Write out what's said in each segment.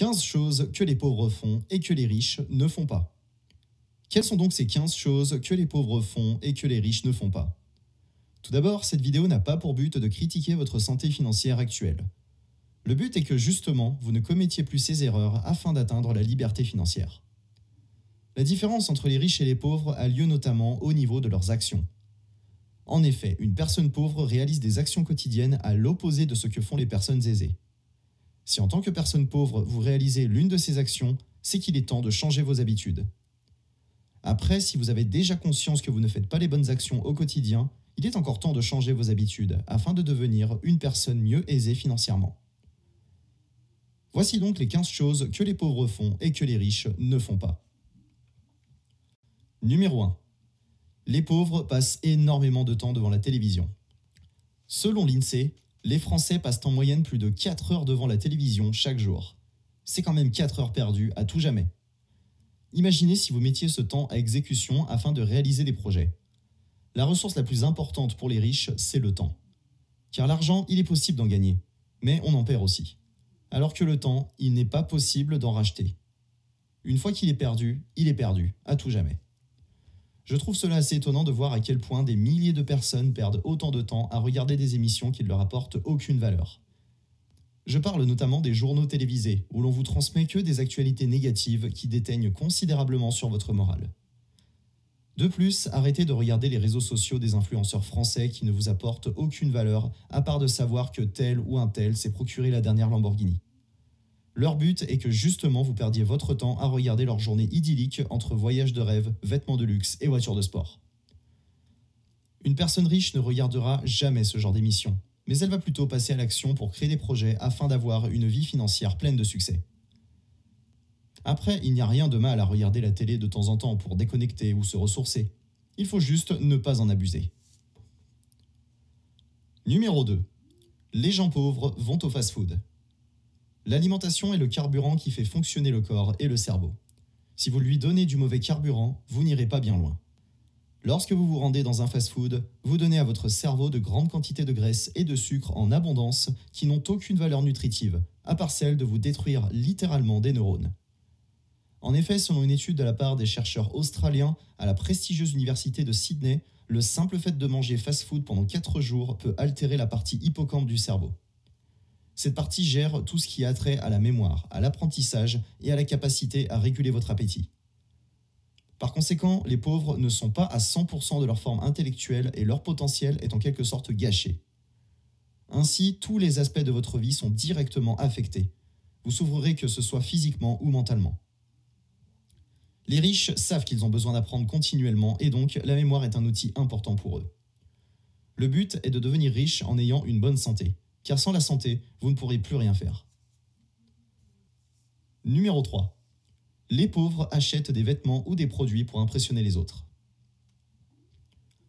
15 choses que les pauvres font et que les riches ne font pas. Quelles sont donc ces 15 choses que les pauvres font et que les riches ne font pas? Tout d'abord, cette vidéo n'a pas pour but de critiquer votre santé financière actuelle. Le but est que justement, vous ne commettiez plus ces erreurs afin d'atteindre la liberté financière. La différence entre les riches et les pauvres a lieu notamment au niveau de leurs actions. En effet, une personne pauvre réalise des actions quotidiennes à l'opposé de ce que font les personnes aisées. Si en tant que personne pauvre, vous réalisez l'une de ces actions, c'est qu'il est temps de changer vos habitudes. Après, si vous avez déjà conscience que vous ne faites pas les bonnes actions au quotidien, il est encore temps de changer vos habitudes afin de devenir une personne mieux aisée financièrement. Voici donc les 15 choses que les pauvres font et que les riches ne font pas. Numéro 1. Les pauvres passent énormément de temps devant la télévision. Selon l'INSEE, les Français passent en moyenne plus de 4 heures devant la télévision chaque jour. C'est quand même 4 heures perdues à tout jamais. Imaginez si vous mettiez ce temps à exécution afin de réaliser des projets. La ressource la plus importante pour les riches, c'est le temps. Car l'argent, il est possible d'en gagner, mais on en perd aussi. Alors que le temps, il n'est pas possible d'en racheter. Une fois qu'il est perdu, à tout jamais. Je trouve cela assez étonnant de voir à quel point des milliers de personnes perdent autant de temps à regarder des émissions qui ne leur apportent aucune valeur. Je parle notamment des journaux télévisés, où l'on vous transmet que des actualités négatives qui déteignent considérablement sur votre morale. De plus, arrêtez de regarder les réseaux sociaux des influenceurs français qui ne vous apportent aucune valeur, à part de savoir que tel ou un tel s'est procuré la dernière Lamborghini. Leur but est que justement vous perdiez votre temps à regarder leur journée idyllique entre voyages de rêve, vêtements de luxe et voitures de sport. Une personne riche ne regardera jamais ce genre d'émission, mais elle va plutôt passer à l'action pour créer des projets afin d'avoir une vie financière pleine de succès. Après, il n'y a rien de mal à regarder la télé de temps en temps pour déconnecter ou se ressourcer. Il faut juste ne pas en abuser. Numéro 2. Les gens pauvres vont au fast-food. L'alimentation est le carburant qui fait fonctionner le corps et le cerveau. Si vous lui donnez du mauvais carburant, vous n'irez pas bien loin. Lorsque vous vous rendez dans un fast-food, vous donnez à votre cerveau de grandes quantités de graisse et de sucre en abondance qui n'ont aucune valeur nutritive, à part celle de vous détruire littéralement des neurones. En effet, selon une étude de la part des chercheurs australiens à la prestigieuse université de Sydney, le simple fait de manger fast-food pendant 4 jours peut altérer la partie hippocampe du cerveau. Cette partie gère tout ce qui a trait à la mémoire, à l'apprentissage et à la capacité à réguler votre appétit. Par conséquent, les pauvres ne sont pas à 100% de leur forme intellectuelle et leur potentiel est en quelque sorte gâché. Ainsi, tous les aspects de votre vie sont directement affectés. Vous souffrirez que ce soit physiquement ou mentalement. Les riches savent qu'ils ont besoin d'apprendre continuellement et donc la mémoire est un outil important pour eux. Le but est de devenir riche en ayant une bonne santé, car sans la santé, vous ne pourrez plus rien faire. Numéro 3. Les pauvres achètent des vêtements ou des produits pour impressionner les autres.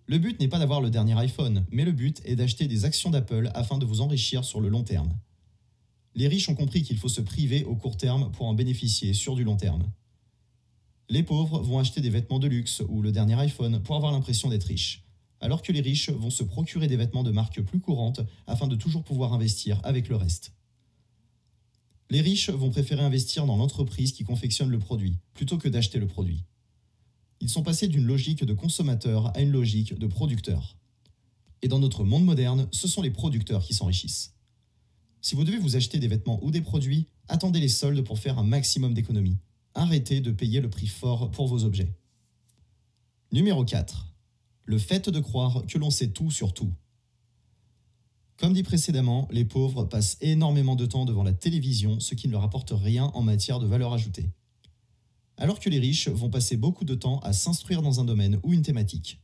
Le but n'est pas d'avoir le dernier iPhone, mais le but est d'acheter des actions d'Apple afin de vous enrichir sur le long terme. Les riches ont compris qu'il faut se priver au court terme pour en bénéficier sur du long terme. Les pauvres vont acheter des vêtements de luxe ou le dernier iPhone pour avoir l'impression d'être riches, alors que les riches vont se procurer des vêtements de marques plus courantes afin de toujours pouvoir investir avec le reste. Les riches vont préférer investir dans l'entreprise qui confectionne le produit, plutôt que d'acheter le produit. Ils sont passés d'une logique de consommateur à une logique de producteur. Et dans notre monde moderne, ce sont les producteurs qui s'enrichissent. Si vous devez vous acheter des vêtements ou des produits, attendez les soldes pour faire un maximum d'économies. Arrêtez de payer le prix fort pour vos objets. Numéro 4. Le fait de croire que l'on sait tout sur tout. Comme dit précédemment, les pauvres passent énormément de temps devant la télévision, ce qui ne leur apporte rien en matière de valeur ajoutée. Alors que les riches vont passer beaucoup de temps à s'instruire dans un domaine ou une thématique.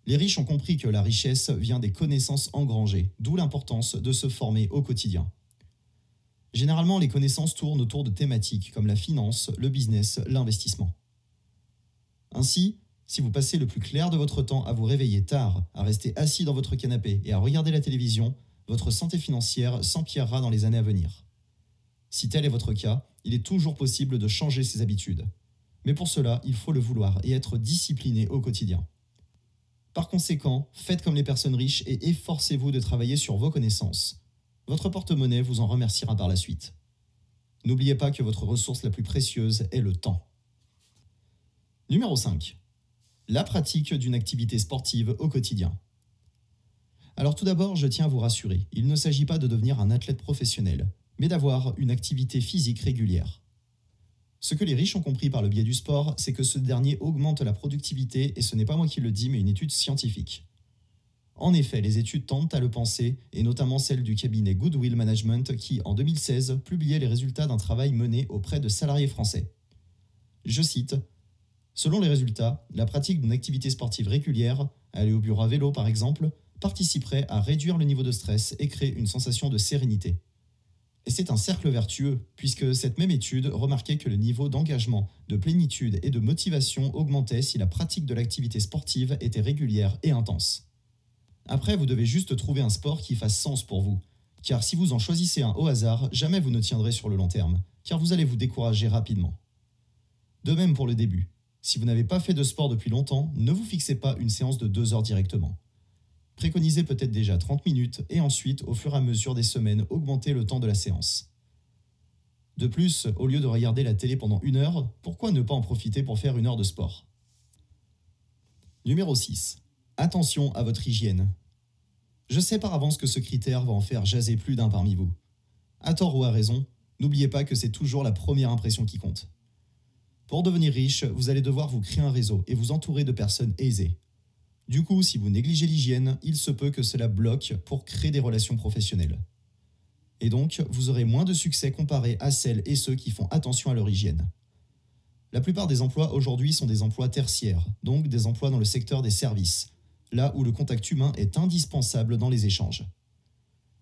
Les riches ont compris que la richesse vient des connaissances engrangées, d'où l'importance de se former au quotidien. Généralement, les connaissances tournent autour de thématiques comme la finance, le business, l'investissement. Ainsi, si vous passez le plus clair de votre temps à vous réveiller tard, à rester assis dans votre canapé et à regarder la télévision, votre santé financière s'empirera dans les années à venir. Si tel est votre cas, il est toujours possible de changer ses habitudes. Mais pour cela, il faut le vouloir et être discipliné au quotidien. Par conséquent, faites comme les personnes riches et efforcez-vous de travailler sur vos connaissances. Votre porte-monnaie vous en remerciera par la suite. N'oubliez pas que votre ressource la plus précieuse est le temps. Numéro 5. La pratique d'une activité sportive au quotidien. Alors tout d'abord, je tiens à vous rassurer, il ne s'agit pas de devenir un athlète professionnel, mais d'avoir une activité physique régulière. Ce que les riches ont compris par le biais du sport, c'est que ce dernier augmente la productivité et ce n'est pas moi qui le dis mais une étude scientifique. En effet, les études tendent à le penser, et notamment celle du cabinet Goodwill Management qui, en 2016, publiait les résultats d'un travail mené auprès de salariés français. Je cite « Selon les résultats, la pratique d'une activité sportive régulière, aller au bureau à vélo par exemple, participerait à réduire le niveau de stress et créer une sensation de sérénité. » Et c'est un cercle vertueux, puisque cette même étude remarquait que le niveau d'engagement, de plénitude et de motivation augmentait si la pratique de l'activité sportive était régulière et intense. Après, vous devez juste trouver un sport qui fasse sens pour vous, car si vous en choisissez un au hasard, jamais vous ne tiendrez sur le long terme, car vous allez vous décourager rapidement. De même pour le début. Si vous n'avez pas fait de sport depuis longtemps, ne vous fixez pas une séance de 2 heures directement. Préconisez peut-être déjà 30 minutes et ensuite, au fur et à mesure des semaines, augmentez le temps de la séance. De plus, au lieu de regarder la télé pendant 1 heure, pourquoi ne pas en profiter pour faire 1 heure de sport? Numéro 6. Attention à votre hygiène. Je sais par avance que ce critère va en faire jaser plus d'un parmi vous. À tort ou à raison, n'oubliez pas que c'est toujours la première impression qui compte. Pour devenir riche, vous allez devoir vous créer un réseau et vous entourer de personnes aisées. Du coup, si vous négligez l'hygiène, il se peut que cela bloque pour créer des relations professionnelles. Et donc, vous aurez moins de succès comparé à celles et ceux qui font attention à leur hygiène. La plupart des emplois aujourd'hui sont des emplois tertiaires, donc des emplois dans le secteur des services, là où le contact humain est indispensable dans les échanges.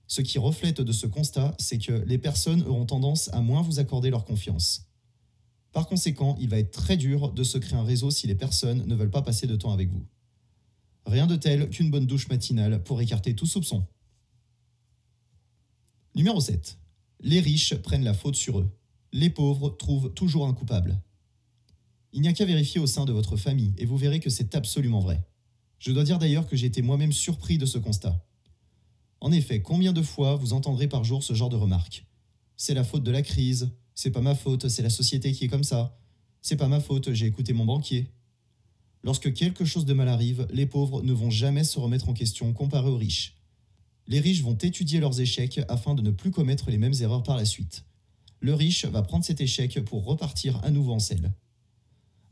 Ce qui reflète de ce constat, c'est que les personnes auront tendance à moins vous accorder leur confiance. Par conséquent, il va être très dur de se créer un réseau si les personnes ne veulent pas passer de temps avec vous. Rien de tel qu'une bonne douche matinale pour écarter tout soupçon. Numéro 7. Les riches prennent la faute sur eux. Les pauvres trouvent toujours un coupable. Il n'y a qu'à vérifier au sein de votre famille et vous verrez que c'est absolument vrai. Je dois dire d'ailleurs que j'ai été moi-même surpris de ce constat. En effet, combien de fois vous entendrez par jour ce genre de remarques? C'est la faute de la crise, c'est pas ma faute, c'est la société qui est comme ça, c'est pas ma faute, j'ai écouté mon banquier. Lorsque quelque chose de mal arrive, les pauvres ne vont jamais se remettre en question comparé aux riches. Les riches vont étudier leurs échecs afin de ne plus commettre les mêmes erreurs par la suite. Le riche va prendre cet échec pour repartir à nouveau en selle.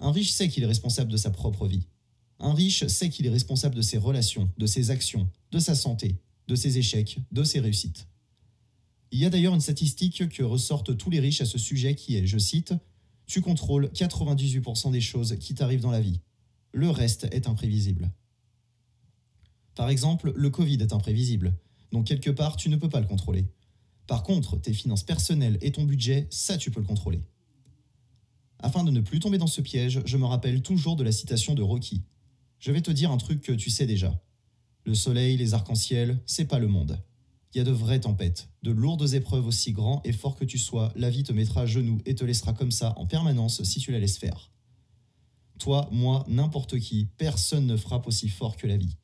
Un riche sait qu'il est responsable de sa propre vie. Un riche sait qu'il est responsable de ses relations, de ses actions, de sa santé, de ses échecs, de ses réussites. Il y a d'ailleurs une statistique que ressortent tous les riches à ce sujet qui est, je cite, « Tu contrôles 98% des choses qui t'arrivent dans la vie. Le reste est imprévisible. » Par exemple, le Covid est imprévisible, donc quelque part tu ne peux pas le contrôler. Par contre, tes finances personnelles et ton budget, ça tu peux le contrôler. Afin de ne plus tomber dans ce piège, je me rappelle toujours de la citation de Rocky. Je vais te dire un truc que tu sais déjà. Le soleil, les arcs-en-ciel, c'est pas le monde. Il y a de vraies tempêtes, de lourdes épreuves aussi grand et fort que tu sois, la vie te mettra à genoux et te laissera comme ça en permanence si tu la laisses faire. Toi, moi, n'importe qui, personne ne frappe aussi fort que la vie.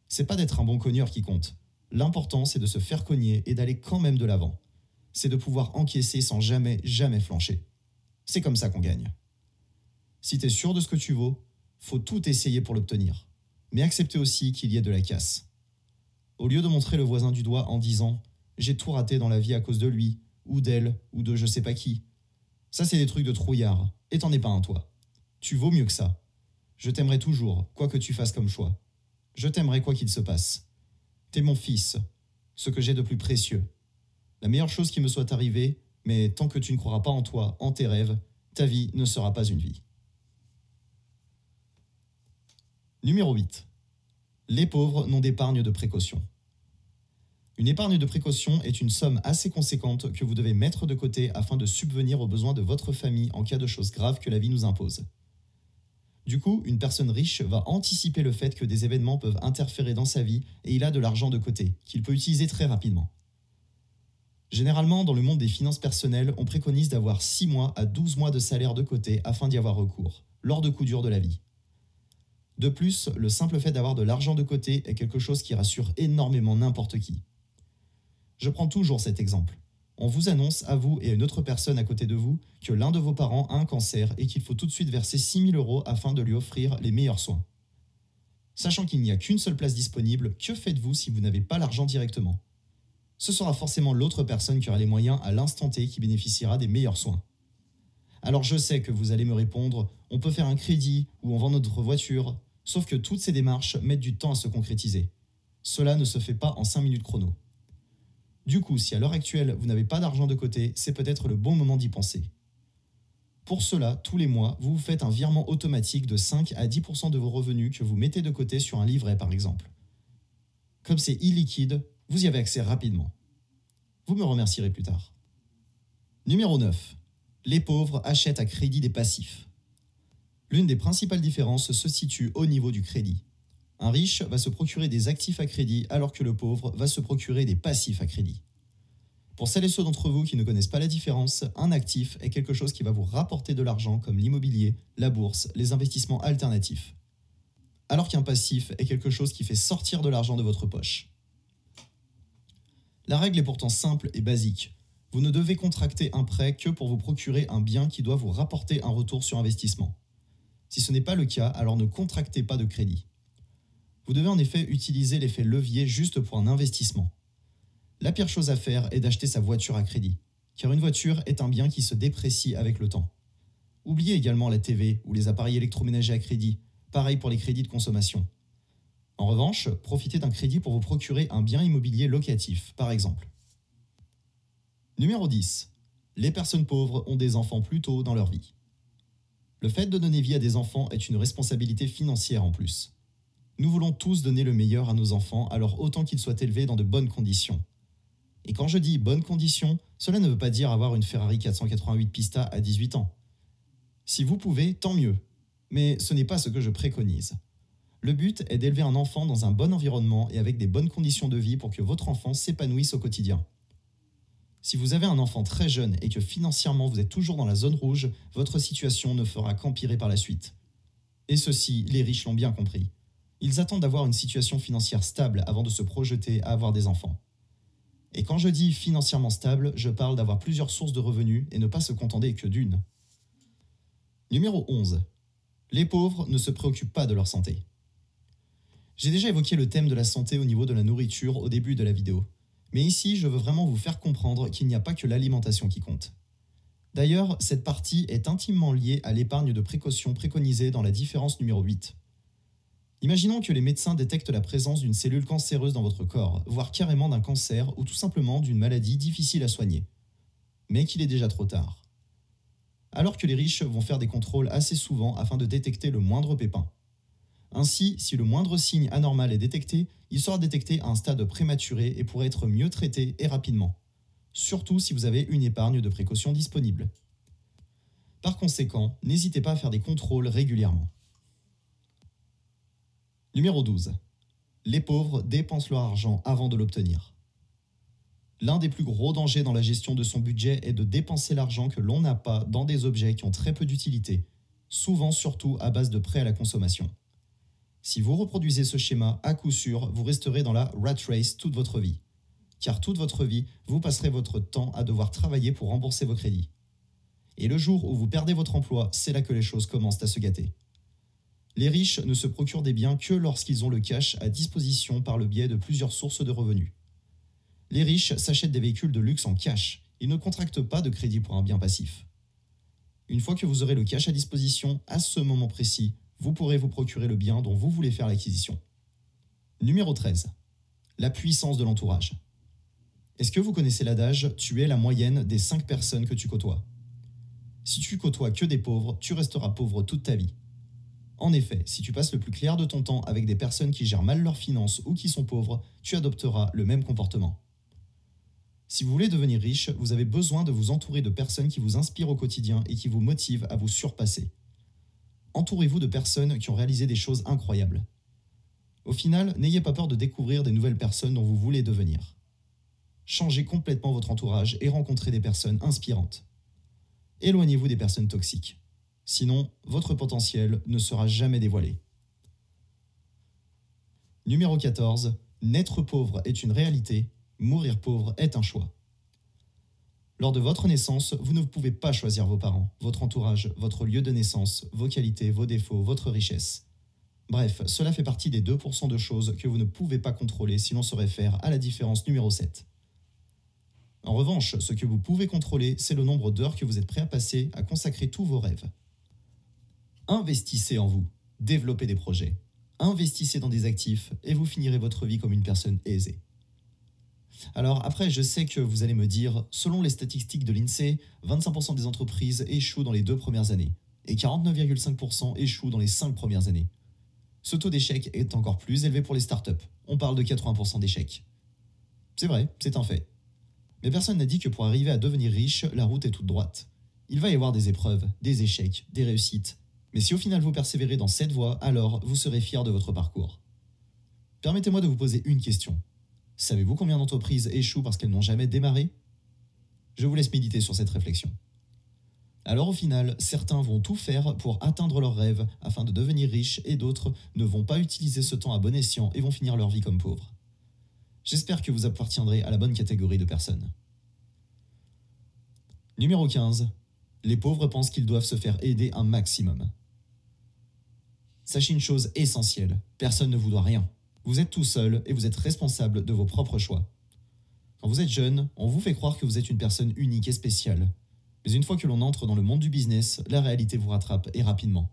C'est pas d'être un bon cogneur qui compte. L'important, c'est de se faire cogner et d'aller quand même de l'avant. C'est de pouvoir encaisser sans jamais flancher. C'est comme ça qu'on gagne. Si t'es sûr de ce que tu vaux, faut tout essayer pour l'obtenir. Mais accepter aussi qu'il y ait de la casse. Au lieu de montrer le voisin du doigt en disant « j'ai tout raté dans la vie à cause de lui, ou d'elle, ou de je sais pas qui », ça c'est des trucs de trouillard, et t'en es pas un toi. Tu vaux mieux que ça. Je t'aimerai toujours, quoi que tu fasses comme choix. Je t'aimerai quoi qu'il se passe. T'es mon fils, ce que j'ai de plus précieux. La meilleure chose qui me soit arrivée, mais tant que tu ne croiras pas en toi, en tes rêves, ta vie ne sera pas une vie. Numéro 8. Les pauvres n'ont d'épargne de précaution. Une épargne de précaution est une somme assez conséquente que vous devez mettre de côté afin de subvenir aux besoins de votre famille en cas de choses graves que la vie nous impose. Du coup, une personne riche va anticiper le fait que des événements peuvent interférer dans sa vie et il a de l'argent de côté, qu'il peut utiliser très rapidement. Généralement, dans le monde des finances personnelles, on préconise d'avoir 6 mois à 12 mois de salaire de côté afin d'y avoir recours, lors de coups durs de la vie. De plus, le simple fait d'avoir de l'argent de côté est quelque chose qui rassure énormément n'importe qui. Je prends toujours cet exemple. On vous annonce à vous et à une autre personne à côté de vous que l'un de vos parents a un cancer et qu'il faut tout de suite verser 6 000 € afin de lui offrir les meilleurs soins. Sachant qu'il n'y a qu'une seule place disponible, que faites-vous si vous n'avez pas l'argent directement? Ce sera forcément l'autre personne qui aura les moyens à l'instant T qui bénéficiera des meilleurs soins. Alors je sais que vous allez me répondre, on peut faire un crédit ou on vend notre voiture, sauf que toutes ces démarches mettent du temps à se concrétiser. Cela ne se fait pas en 5 minutes chrono. Du coup, si à l'heure actuelle vous n'avez pas d'argent de côté, c'est peut-être le bon moment d'y penser. Pour cela, tous les mois, vous vous faites un virement automatique de 5 à 10% de vos revenus que vous mettez de côté sur un livret par exemple. Comme c'est illiquide, vous y avez accès rapidement. Vous me remercierez plus tard. Numéro 9. Les pauvres achètent à crédit des passifs. L'une des principales différences se situe au niveau du crédit. Un riche va se procurer des actifs à crédit alors que le pauvre va se procurer des passifs à crédit. Pour celles et ceux d'entre vous qui ne connaissent pas la différence, un actif est quelque chose qui va vous rapporter de l'argent comme l'immobilier, la bourse, les investissements alternatifs. Alors qu'un passif est quelque chose qui fait sortir de l'argent de votre poche. La règle est pourtant simple et basique. Vous ne devez contracter un prêt que pour vous procurer un bien qui doit vous rapporter un retour sur investissement. Si ce n'est pas le cas, alors ne contractez pas de crédit. Vous devez en effet utiliser l'effet levier juste pour un investissement. La pire chose à faire est d'acheter sa voiture à crédit, car une voiture est un bien qui se déprécie avec le temps. Oubliez également la TV ou les appareils électroménagers à crédit, pareil pour les crédits de consommation. En revanche, profitez d'un crédit pour vous procurer un bien immobilier locatif, par exemple. Numéro 10. Les personnes pauvres ont des enfants plus tôt dans leur vie. Le fait de donner vie à des enfants est une responsabilité financière en plus. Nous voulons tous donner le meilleur à nos enfants, alors autant qu'ils soient élevés dans de bonnes conditions. Et quand je dis bonnes conditions, cela ne veut pas dire avoir une Ferrari 488 Pista à 18 ans. Si vous pouvez, tant mieux. Mais ce n'est pas ce que je préconise. Le but est d'élever un enfant dans un bon environnement et avec des bonnes conditions de vie pour que votre enfant s'épanouisse au quotidien. Si vous avez un enfant très jeune et que financièrement vous êtes toujours dans la zone rouge, votre situation ne fera qu'empirer par la suite. Et ceci, les riches l'ont bien compris. Ils attendent d'avoir une situation financière stable avant de se projeter à avoir des enfants. Et quand je dis financièrement stable, je parle d'avoir plusieurs sources de revenus et ne pas se contenter que d'une. Numéro 11. Les pauvres ne se préoccupent pas de leur santé. J'ai déjà évoqué le thème de la santé au niveau de la nourriture au début de la vidéo. Mais ici, je veux vraiment vous faire comprendre qu'il n'y a pas que l'alimentation qui compte. D'ailleurs, cette partie est intimement liée à l'épargne de précaution préconisée dans la différence numéro 8. Imaginons que les médecins détectent la présence d'une cellule cancéreuse dans votre corps, voire carrément d'un cancer ou tout simplement d'une maladie difficile à soigner. Mais qu'il est déjà trop tard. Alors que les riches vont faire des contrôles assez souvent afin de détecter le moindre pépin. Ainsi, si le moindre signe anormal est détecté, il sera détecté à un stade prématuré et pourrait être mieux traité et rapidement. Surtout si vous avez une épargne de précaution disponible. Par conséquent, n'hésitez pas à faire des contrôles régulièrement. Numéro 12. Les pauvres dépensent leur argent avant de l'obtenir. L'un des plus gros dangers dans la gestion de son budget est de dépenser l'argent que l'on n'a pas dans des objets qui ont très peu d'utilité, souvent surtout à base de prêts à la consommation. Si vous reproduisez ce schéma, à coup sûr, vous resterez dans la rat race toute votre vie. Car toute votre vie, vous passerez votre temps à devoir travailler pour rembourser vos crédits. Et le jour où vous perdez votre emploi, c'est là que les choses commencent à se gâter. Les riches ne se procurent des biens que lorsqu'ils ont le cash à disposition par le biais de plusieurs sources de revenus. Les riches s'achètent des véhicules de luxe en cash. Ils ne contractent pas de crédit pour un bien passif. Une fois que vous aurez le cash à disposition, à ce moment précis, vous pourrez vous procurer le bien dont vous voulez faire l'acquisition. Numéro 13. La puissance de l'entourage. Est-ce que vous connaissez l'adage « tu es la moyenne des 5 personnes que tu côtoies ». Si tu côtoies que des pauvres, tu resteras pauvre toute ta vie. En effet, si tu passes le plus clair de ton temps avec des personnes qui gèrent mal leurs finances ou qui sont pauvres, tu adopteras le même comportement. Si vous voulez devenir riche, vous avez besoin de vous entourer de personnes qui vous inspirent au quotidien et qui vous motivent à vous surpasser. Entourez-vous de personnes qui ont réalisé des choses incroyables. Au final, n'ayez pas peur de découvrir des nouvelles personnes dont vous voulez devenir. Changez complètement votre entourage et rencontrez des personnes inspirantes. Éloignez-vous des personnes toxiques. Sinon, votre potentiel ne sera jamais dévoilé. Numéro 14. Naître pauvre est une réalité, mourir pauvre est un choix. Lors de votre naissance, vous ne pouvez pas choisir vos parents, votre entourage, votre lieu de naissance, vos qualités, vos défauts, votre richesse. Bref, cela fait partie des 2% de choses que vous ne pouvez pas contrôler si l'on se réfère à la différence numéro 7. En revanche, ce que vous pouvez contrôler, c'est le nombre d'heures que vous êtes prêt à passer à consacrer tous vos rêves. Investissez en vous, développez des projets, investissez dans des actifs et vous finirez votre vie comme une personne aisée. Alors après, je sais que vous allez me dire, selon les statistiques de l'INSEE, 25% des entreprises échouent dans les 2 premières années et 49,5% échouent dans les 5 premières années. Ce taux d'échec est encore plus élevé pour les startups. On parle de 80% d'échecs. C'est vrai, c'est un fait. Mais personne n'a dit que pour arriver à devenir riche, la route est toute droite. Il va y avoir des épreuves, des échecs, des réussites. Mais si au final vous persévérez dans cette voie, alors vous serez fier de votre parcours. Permettez-moi de vous poser une question. Savez-vous combien d'entreprises échouent parce qu'elles n'ont jamais démarré? Je vous laisse méditer sur cette réflexion. Alors au final, certains vont tout faire pour atteindre leurs rêves afin de devenir riches et d'autres ne vont pas utiliser ce temps à bon escient et vont finir leur vie comme pauvres. J'espère que vous appartiendrez à la bonne catégorie de personnes. Numéro 15. Les pauvres pensent qu'ils doivent se faire aider un maximum. Sachez une chose essentielle, personne ne vous doit rien. Vous êtes tout seul et vous êtes responsable de vos propres choix. Quand vous êtes jeune, on vous fait croire que vous êtes une personne unique et spéciale. Mais une fois que l'on entre dans le monde du business, la réalité vous rattrape et rapidement.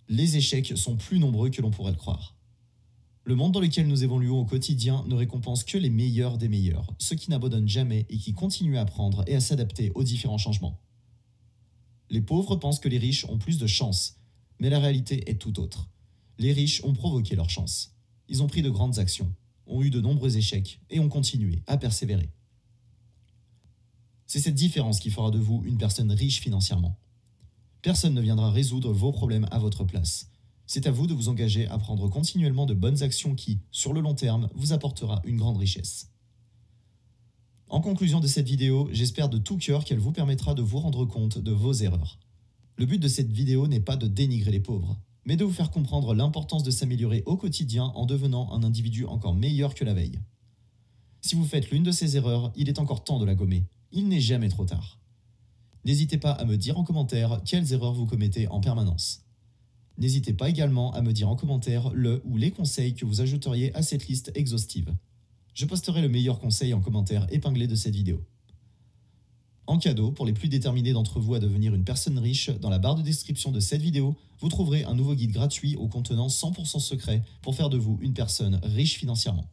Les échecs sont plus nombreux que l'on pourrait le croire. Le monde dans lequel nous évoluons au quotidien ne récompense que les meilleurs des meilleurs, ceux qui n'abandonnent jamais et qui continuent à apprendre et à s'adapter aux différents changements. Les pauvres pensent que les riches ont plus de chance, mais la réalité est tout autre. Les riches ont provoqué leur chance. Ils ont pris de grandes actions, ont eu de nombreux échecs et ont continué à persévérer. C'est cette différence qui fera de vous une personne riche financièrement. Personne ne viendra résoudre vos problèmes à votre place. C'est à vous de vous engager à prendre continuellement de bonnes actions qui, sur le long terme, vous apportera une grande richesse. En conclusion de cette vidéo, j'espère de tout cœur qu'elle vous permettra de vous rendre compte de vos erreurs. Le but de cette vidéo n'est pas de dénigrer les pauvres, mais de vous faire comprendre l'importance de s'améliorer au quotidien en devenant un individu encore meilleur que la veille. Si vous faites l'une de ces erreurs, il est encore temps de la gommer. Il n'est jamais trop tard. N'hésitez pas à me dire en commentaire quelles erreurs vous commettez en permanence. N'hésitez pas également à me dire en commentaire le ou les conseils que vous ajouteriez à cette liste exhaustive. Je posterai le meilleur conseil en commentaire épinglé de cette vidéo. En cadeau, pour les plus déterminés d'entre vous à devenir une personne riche, dans la barre de description de cette vidéo, vous trouverez un nouveau guide gratuit au contenant 100% secret pour faire de vous une personne riche financièrement.